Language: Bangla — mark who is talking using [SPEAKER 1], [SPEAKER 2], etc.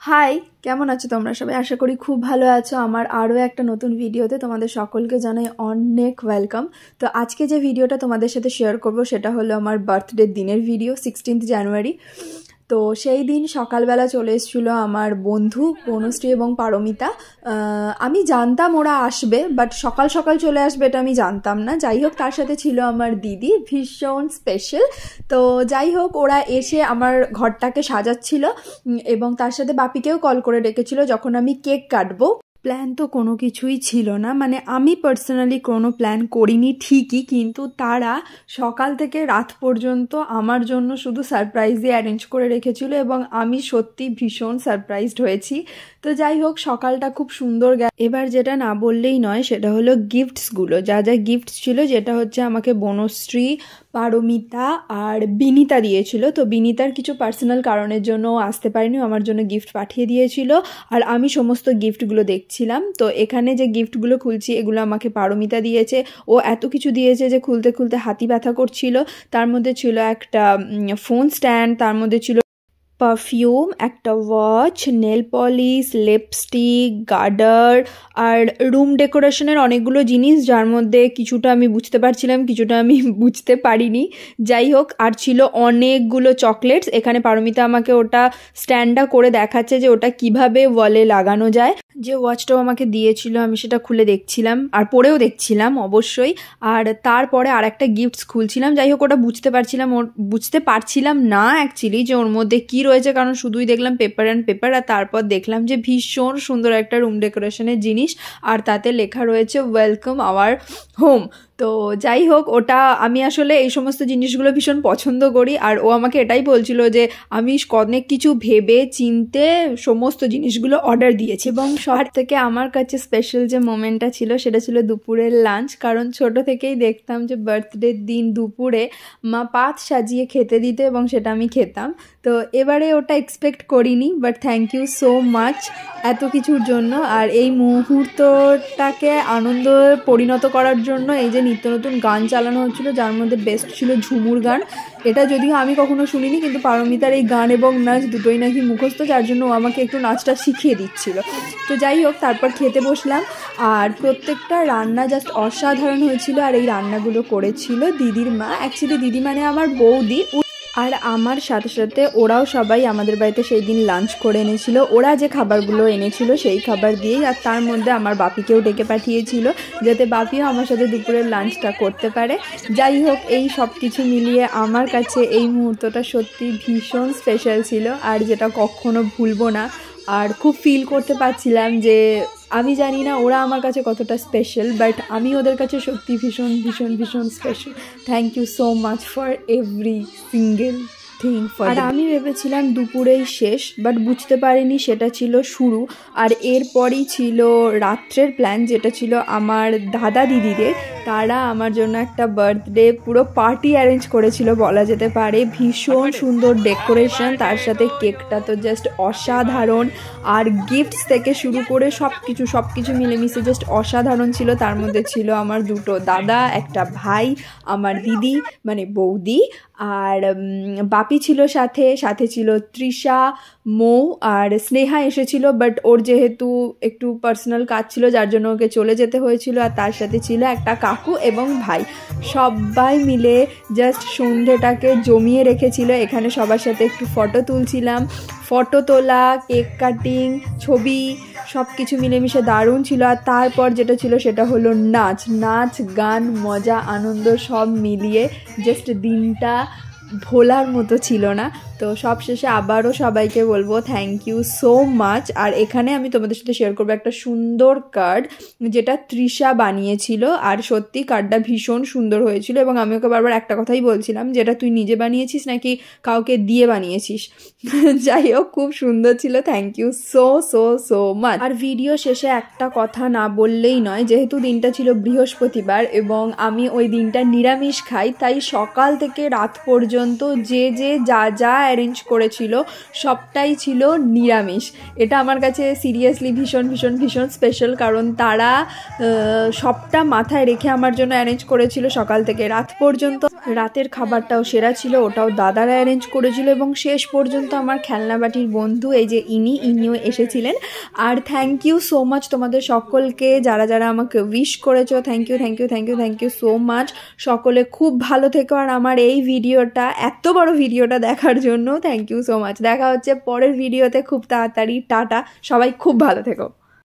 [SPEAKER 1] হাই, কেমন আছো তোমরা সবাই? আশা করি খুব ভালো আছো। আমার আরও একটা নতুন ভিডিওতে তোমাদের সকলকে জানাই অনেক ওয়েলকাম। তো আজকে যে ভিডিওটা তোমাদের সাথে শেয়ার করব সেটা হলো আমার বার্থডে দিনের ভিডিও, 16 জানুয়ারি। তো সেই দিন সকালবেলা চলে এসেছিলো আমার বন্ধু বনশ্রী এবং পারমিতা। আমি জানতাম ওরা আসবে, বাট সকাল সকাল চলে আসবে এটা আমি জানতাম না। যাই হোক, তার সাথে ছিল আমার দিদি, ভীষণ স্পেশাল। তো যাই হোক, ওরা এসে আমার ঘরটাকে সাজাচ্ছিল এবং তার সাথে বাপিকেও কল করে ডেকেছিল যখন আমি কেক কাটবো। প্ল্যান তো কোনো কিছুই ছিল না, মানে আমি পার্সোনালি কোনো প্ল্যান করিনি ঠিকই, কিন্তু তারা সকাল থেকে রাত পর্যন্ত আমার জন্য শুধু সারপ্রাইজই অ্যারেঞ্জ করে রেখেছিল এবং আমি সত্যি ভীষণ সারপ্রাইজড হয়েছি। তো যাই হোক, সকালটা খুব সুন্দর এবার যেটা না বললেই নয় সেটা হলো গিফটসগুলো, যা যা গিফটস ছিল, যেটা হচ্ছে আমাকে বনশ্রী, পারমিতা আর বিনিতা দিয়েছিল। তো বিনিতার কিছু পার্সোনাল কারণের জন্য আসতে পারিনি, আমার জন্য গিফট পাঠিয়ে দিয়েছিল আর আমি সমস্ত গিফটগুলো দেখছিলাম। তো এখানে যে গিফটগুলো খুলছি এগুলো আমাকে পারমিতা দিয়েছে। ও এত কিছু দিয়েছে যে খুলতে খুলতে হাতি ব্যথা করছিল। তার মধ্যে ছিল একটা ফোন স্ট্যান্ড, তার মধ্যে ছিল পারফিউম, একটা ওয়াচ, নেল পলিশ, লিপস্টিক, গার্ডার আর রুম ডেকোরেশনের অনেকগুলো জিনিস, যার মধ্যে কিছুটা আমি বুঝতে পারছিলাম, কিছুটা আমি বুঝতে পারিনি। যাই হোক, আর ছিল অনেকগুলো চকলেটস। এখানে পারমিতা আমাকে ওটা স্ট্যান্ডটা করে দেখাচ্ছে যে ওটা কিভাবে ওয়ালে লাগানো যায়। যে ওয়াচটাও আমাকে দিয়েছিল আমি সেটা খুলে দেখছিলাম আর পরেও দেখছিলাম অবশ্যই। আর তারপরে আর একটা গিফটস খুলছিলাম। যাই হোক, ওটা বুঝতে পারছিলাম না অ্যাকচুয়ালি যে ওর মধ্যে কি রয়েছে, কারণ শুধুই দেখলাম পেপার অ্যান্ড পেপার। আর তারপর দেখলাম যে ভীষণ সুন্দর একটা রুম ডেকোরেশনের জিনিস, আর তাতে লেখা রয়েছে ওয়েলকাম আওয়ার হোম। তো যাই হোক, ওটা আমি আসলে এই সমস্ত জিনিসগুলো ভীষণ পছন্দ করি। আর ও আমাকে এটাই বলছিল যে আমি অনেক কিছু ভেবে চিনতে সমস্ত জিনিসগুলো অর্ডার দিয়েছি। এবং সবার থেকে আমার কাছে স্পেশাল যে মোমেন্টটা ছিল সেটা ছিল দুপুরের লাঞ্চ, কারণ ছোট থেকেই দেখতাম যে বার্থডের দিন দুপুরে মা পাত সাজিয়ে খেতে দিত এবং সেটা আমি খেতাম। তো এবারে ওটা এক্সপেক্ট করিনি, but thank you so much এত কিছুর জন্য। আর এই মুহূর্তটাকে আনন্দ পরিণত করার জন্য এই যে নিত্য নতুন গান চালানো হচ্ছিলো, যার মধ্যে বেস্ট ছিল ঝুমুর গান। এটা যদিও আমি কখনো শুনিনি, কিন্তু পারমিতার এই গান এবং নাচ দুটোই নাকি মুখস্থ, যার জন্য ও আমাকে একটু নাচটা শিখিয়ে দিচ্ছিল। তো যাই হোক, তারপর খেতে বসলাম আর প্রত্যেকটা রান্না জাস্ট অসাধারণ হয়েছিল। আর এই রান্নাগুলো করেছিল দিদির মা, অ্যাকচুয়ালি দিদি মানে আমার বৌদি। আর আমার সাথে সাথে ওরাও সবাই আমাদের বাড়িতে সেই দিন লাঞ্চ করে এনেছিল। ওরা যে খাবারগুলো এনেছিল সেই খাবার দিয়েই, আর তার মধ্যে আমার বাপিকেও ডেকে পাঠিয়েছিল যাতে বাপিও আমার সাথে দুপুরের লাঞ্চটা করতে পারে। যাই হোক, এই সব কিছু মিলিয়ে আমার কাছে এই মুহূর্তটা সত্যি ভীষণ স্পেশাল ছিল, আর যেটা কখনো ভুলবো না। আর খুব ফিল করতে পারছিলাম যে আমি জানি না ওরা আমার কাছে কতটা স্পেশাল, বাট আমি ওদের কাছে সত্যি ভীষণ ভীষণ ভীষণ special. Thank you so much for every single thing. আর আমি ভেবেছিলাম দুপুরেই শেষ, বাট বুঝতে পারিনি সেটা ছিল শুরু। আর এরপরই ছিল রাত্রের প্ল্যান, যেটা ছিল আমার দাদা দিদিদের। তারা আমার জন্য একটা বার্থডে পুরো পার্টি অ্যারেঞ্জ করেছিল বলা যেতে পারে। ভীষণ সুন্দর ডেকোরেশন, তার সাথে কেকটা তো জাস্ট অসাধারণ। আর গিফটস থেকে শুরু করে সব কিছু মিলেমিশে জাস্ট অসাধারণ ছিল। তার মধ্যে ছিল আমার দুটো দাদা, একটা ভাই, আমার দিদি মানে বৌদি, আর বাপি ছিল সাথে ছিল তৃষা, মৌ আর স্নেহা এসেছিল, বাট ওর যেহেতু একটু পার্সোনাল কাজ ছিল যার জন্য ওকে চলে যেতে হয়েছিল। আর তার সাথে ছিল একটা কাকু এবং ভাই। সবাই মিলে জাস্ট সন্ধেটাকে জমিয়ে রেখেছিল। এখানে সবার সাথে একটু ফটো তুলছিলাম, ফটো তোলা, কেক কাটিং, ছবি, সব কিছু মিলেমিশে দারুণ ছিল। আর তারপর যেটা ছিল সেটা হলো নাচ গান, মজা আনন্দ সব মিলিয়ে জাস্ট দিনটা ভোলার মতো ছিল না। তো সবশেষে আবারও সবাইকে বলবো থ্যাংক ইউ সো মাচ। আর এখানে আমি তোমাদের সাথে শেয়ার করবো একটা সুন্দর কার্ড, যেটা তৃষা বানিয়েছিল। আর সত্যি কার্ডটা ভীষণ সুন্দর হয়েছিল এবং আমি ওকে বারবার একটা কথাই বলছিলাম, যেটা তুই নিজে বানিয়েছিস নাকি কাউকে দিয়ে বানিয়েছিস। যাই হোক, খুব সুন্দর ছিল। Thank you so so so much. আর ভিডিও শেষে একটা কথা না বললেই নয়, যেহেতু দিনটা ছিল বৃহস্পতিবার এবং আমি ওই দিনটা নিরামিষ খাই, তাই সকাল থেকে রাত পর্যন্ত যে যা অ্যারেঞ্জ করেছিল সবটাই ছিল নিরামিষ। এটা আমার কাছে সিরিয়াসলি ভীষণ ভীষণ ভীষণ স্পেশাল, কারণ তারা সবটা মাথায় রেখে আমার জন্য অ্যারেঞ্জ করেছিল সকাল থেকে রাত পর্যন্ত। রাতের খাবারটাও সেরা ছিল, ওটাও দাদারা অ্যারেঞ্জ করেছিল। এবং শেষ পর্যন্ত আমার খেলনাবাটির বন্ধু এই যে ইনিও এসেছিলেন। আর থ্যাংক ইউ সো মাচ তোমাদের সকলকে, যারা যারা আমাকে উইশ করেছো, thank you thank you thank you thank you so much. সকলে খুব ভালো থেকো, আর আমার এই ভিডিওটা, এত বড় ভিডিওটা দেখার জন্য থ্যাংক ইউ সো মাচ। দেখা হচ্ছে পরের ভিডিওতে খুব তাড়াতাড়ি। টাটা, সবাই খুব ভালো থেকো।